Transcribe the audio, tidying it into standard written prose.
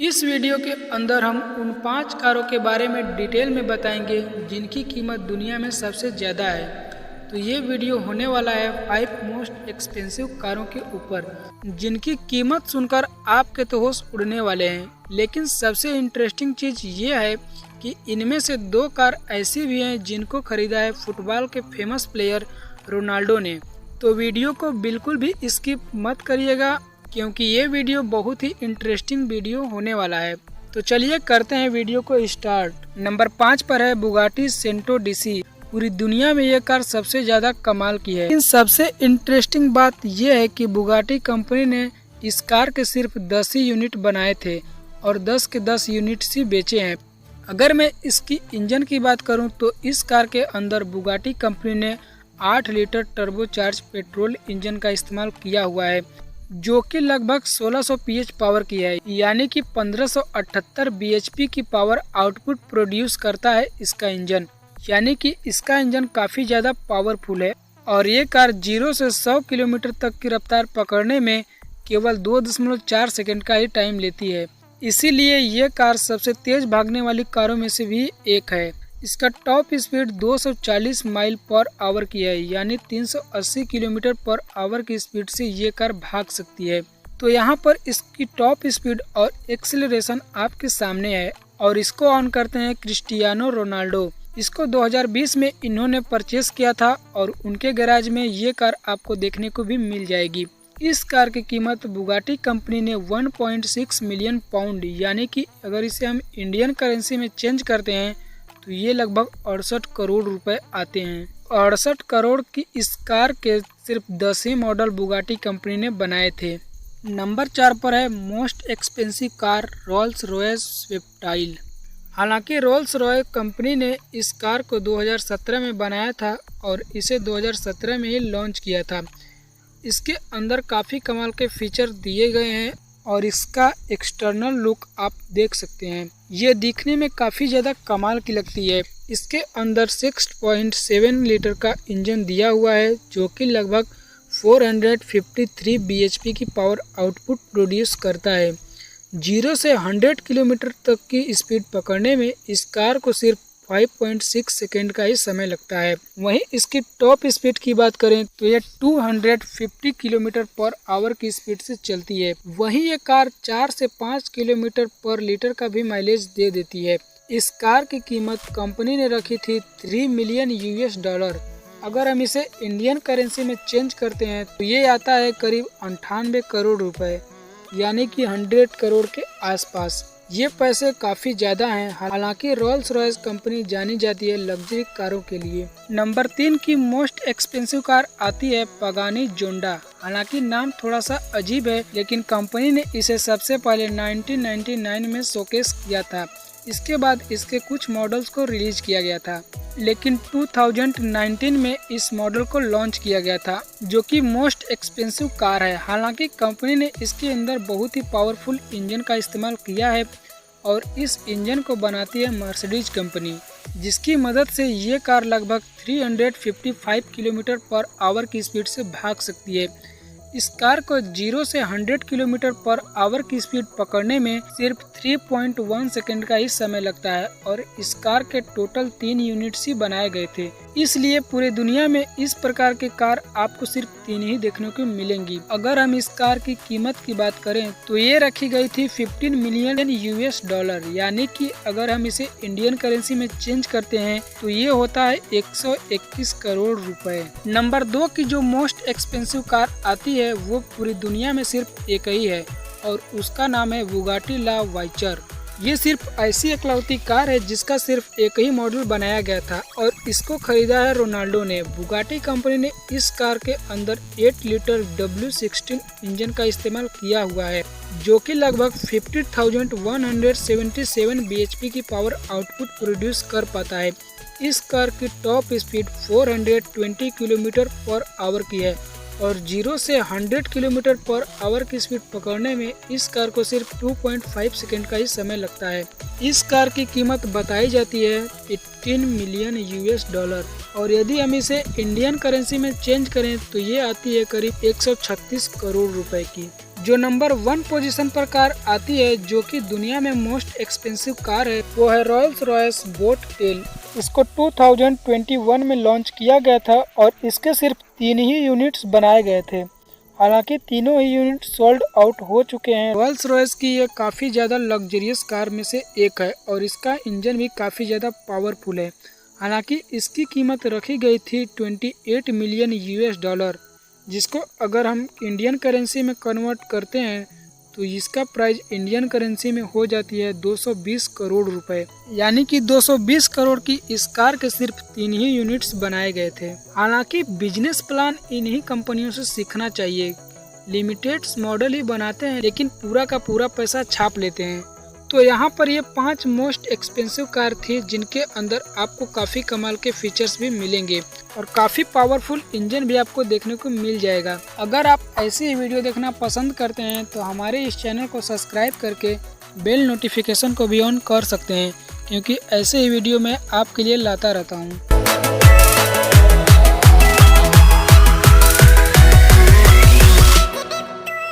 इस वीडियो के अंदर हम उन 5 कारों के बारे में डिटेल में बताएंगे जिनकी कीमत दुनिया में सबसे ज़्यादा है। तो ये वीडियो होने वाला है 5 मोस्ट एक्सपेंसिव कारों के ऊपर, जिनकी कीमत सुनकर आपके तो होश उड़ने वाले हैं। लेकिन सबसे इंटरेस्टिंग चीज़ ये है कि इनमें से 2 कार ऐसी भी हैं जिनको खरीदा है फुटबॉल के फेमस प्लेयर रोनाल्डो ने। तो वीडियो को बिल्कुल भी स्किप मत करिएगा, क्योंकि ये वीडियो बहुत ही इंटरेस्टिंग वीडियो होने वाला है। तो चलिए करते हैं वीडियो को स्टार्ट। नंबर 5 पर है बुगाटी सेंटो डीसी। पूरी दुनिया में ये कार सबसे ज्यादा कमाल की है। लेकिन सबसे इंटरेस्टिंग बात यह है कि बुगाटी कंपनी ने इस कार के सिर्फ 10 ही यूनिट बनाए थे और 10 के 10 यूनिट्स ही बेचे हैं। अगर मैं इसकी इंजन की बात करूं तो इस कार के अंदर बुगाटी कंपनी ने 8 लीटर टर्बोचार्ज पेट्रोल इंजन का इस्तेमाल किया हुआ है, जो कि लगभग 1600 पीएच पावर की है, यानी कि 1578 बीएचपी की पावर आउटपुट प्रोड्यूस करता है इसका इंजन। यानी कि इसका इंजन काफी ज्यादा पावरफुल है और ये कार 0 से 100 किलोमीटर तक की रफ्तार पकड़ने में केवल 2.4 सेकंड का ही टाइम लेती है। इसीलिए ये कार सबसे तेज भागने वाली कारों में से भी एक है। इसका top speed 240 mile per hour की है, यानी 380 किलोमीटर पर आवर की स्पीड से ये कार भाग सकती है। तो यहाँ पर इसकी टॉप स्पीड और एक्सेलरेशन आपके सामने है और इसको ऑन करते हैं क्रिस्टियानो रोनाल्डो। इसको 2020 में इन्होंने परचेस किया था और उनके गैराज में ये कार आपको देखने को भी मिल जाएगी। इस कार की कीमत बुगाटी कंपनी ने 1.6 मिलियन पाउंड, यानी कि अगर इसे हम इंडियन करेंसी में चेंज करते हैं तो ये लगभग 68 करोड़ रुपए आते हैं। 68 करोड़ की इस कार के सिर्फ 10 ही मॉडल बुगाटी कंपनी ने बनाए थे। नंबर 4 पर है most expensive car Rolls Royce स्विफ्टाइल। हालांकि रोल्स रॉयस कंपनी ने इस कार को 2017 में बनाया था और इसे 2017 में ही लॉन्च किया था। इसके अंदर काफ़ी कमाल के फीचर दिए गए हैं और इसका एक्सटर्नल लुक आप देख सकते हैं। ये दिखने में काफ़ी ज़्यादा कमाल की लगती है। इसके अंदर 6.7 लीटर का इंजन दिया हुआ है, जो कि लगभग 453 बीएचपी की पावर आउटपुट प्रोड्यूस करता है। 0 से 100 किलोमीटर तक की स्पीड पकड़ने में इस कार को सिर्फ 5.6 सेकेंड का ही समय लगता है। वहीं इसकी टॉप स्पीड की बात करें तो यह 250 किलोमीटर पर आवर की स्पीड से चलती है। वहीं ये कार 4 से 5 किलोमीटर पर लीटर का भी माइलेज दे देती है। इस कार की कीमत कंपनी ने रखी थी $3 मिलियन। अगर हम इसे इंडियन करेंसी में चेंज करते हैं तो ये आता है करीब 98 करोड़ रुपए, यानी कि 100 करोड़ के आसपास। ये पैसे काफी ज्यादा हैं। हालांकि रोल्स रॉयस कंपनी जानी जाती है लग्जरी कारों के लिए। नंबर 3 की मोस्ट एक्सपेंसिव कार आती है पागानी जोंडा। हालांकि नाम थोड़ा सा अजीब है, लेकिन कंपनी ने इसे सबसे पहले 1999 में शोकेस किया था। इसके बाद इसके कुछ मॉडल्स को रिलीज किया गया था, लेकिन 2019 में इस मॉडल को लॉन्च किया गया था, जो कि मोस्ट एक्सपेंसिव कार है। हालांकि कंपनी ने इसके अंदर बहुत ही पावरफुल इंजन का इस्तेमाल किया है और इस इंजन को बनाती है मर्सिडीज कंपनी, जिसकी मदद से ये कार लगभग 355 किलोमीटर पर आवर की स्पीड से भाग सकती है। इस कार को 0 से 100 किलोमीटर पर आवर की स्पीड पकड़ने में सिर्फ 3.1 सेकंड का ही समय लगता है और इस कार के टोटल 3 यूनिट्स ही बनाए गए थे। इसलिए पूरे दुनिया में इस प्रकार की कार आपको सिर्फ 3 ही देखने को मिलेंगी। अगर हम इस कार की कीमत की बात करें तो ये रखी गई थी $15 मिलियन, यानी कि अगर हम इसे इंडियन करेंसी में चेंज करते हैं तो ये होता है 121 करोड़ रुपए। नंबर 2 की जो मोस्ट एक्सपेंसिव कार आती है वो पूरी दुनिया में सिर्फ एक ही है और उसका नाम है बुगाटी ला वाइचर। ये सिर्फ ऐसी इकलौती कार है जिसका सिर्फ एक ही मॉडल बनाया गया था और इसको खरीदा है रोनाल्डो ने। बुगाटी कंपनी ने इस कार के अंदर 8 लीटर W16 इंजन का इस्तेमाल किया हुआ है, जो कि लगभग 50,177 बीएचपी की पावर आउटपुट प्रोड्यूस कर पाता है। इस कार की top speed 420 kilometre per hour की है और 0 से 100 किलोमीटर पर आवर की स्पीड पकड़ने में इस कार को सिर्फ 2.5 सेकंड का ही समय लगता है। इस कार की कीमत बताई जाती है $18 मिलियन और यदि हम इसे इंडियन करेंसी में चेंज करें तो ये आती है करीब 136 करोड़ रुपए की। जो नंबर 1 पोजीशन पर कार आती है जो कि दुनिया में मोस्ट एक्सपेंसिव कार है, वो है रॉयल्स रॉयस बोट टेल। इसको 2021 में लॉन्च किया गया था और इसके सिर्फ 3 ही यूनिट्स बनाए गए थे। हालांकि तीनों ही यूनिट सोल्ड आउट हो चुके हैं। रॉयल्स रॉयस की ये काफ़ी ज़्यादा लग्जरियस कार में से एक है और इसका इंजन भी काफ़ी ज़्यादा पावरफुल है। हालांकि इसकी कीमत रखी गई थी 28 मिलियन US डॉलर, जिसको अगर हम इंडियन करेंसी में कन्वर्ट करते हैं तो इसका प्राइस इंडियन करेंसी में हो जाती है 220 करोड़ रुपए। यानी कि 220 करोड़ की इस कार के सिर्फ 3 ही यूनिट्स बनाए गए थे। हालांकि बिजनेस प्लान इन्हीं कंपनियों से सीखना चाहिए। लिमिटेड मॉडल ही बनाते हैं लेकिन पूरा का पूरा पैसा छाप लेते हैं। तो यहाँ पर ये 5 मोस्ट एक्सपेंसिव कार थी जिनके अंदर आपको काफ़ी कमाल के फीचर्स भी मिलेंगे और काफ़ी पावरफुल इंजन भी आपको देखने को मिल जाएगा। अगर आप ऐसी ही वीडियो देखना पसंद करते हैं तो हमारे इस चैनल को सब्सक्राइब करके बेल नोटिफिकेशन को भी ऑन कर सकते हैं, क्योंकि ऐसे ही वीडियो मैं आपके लिए लाता रहता हूँ।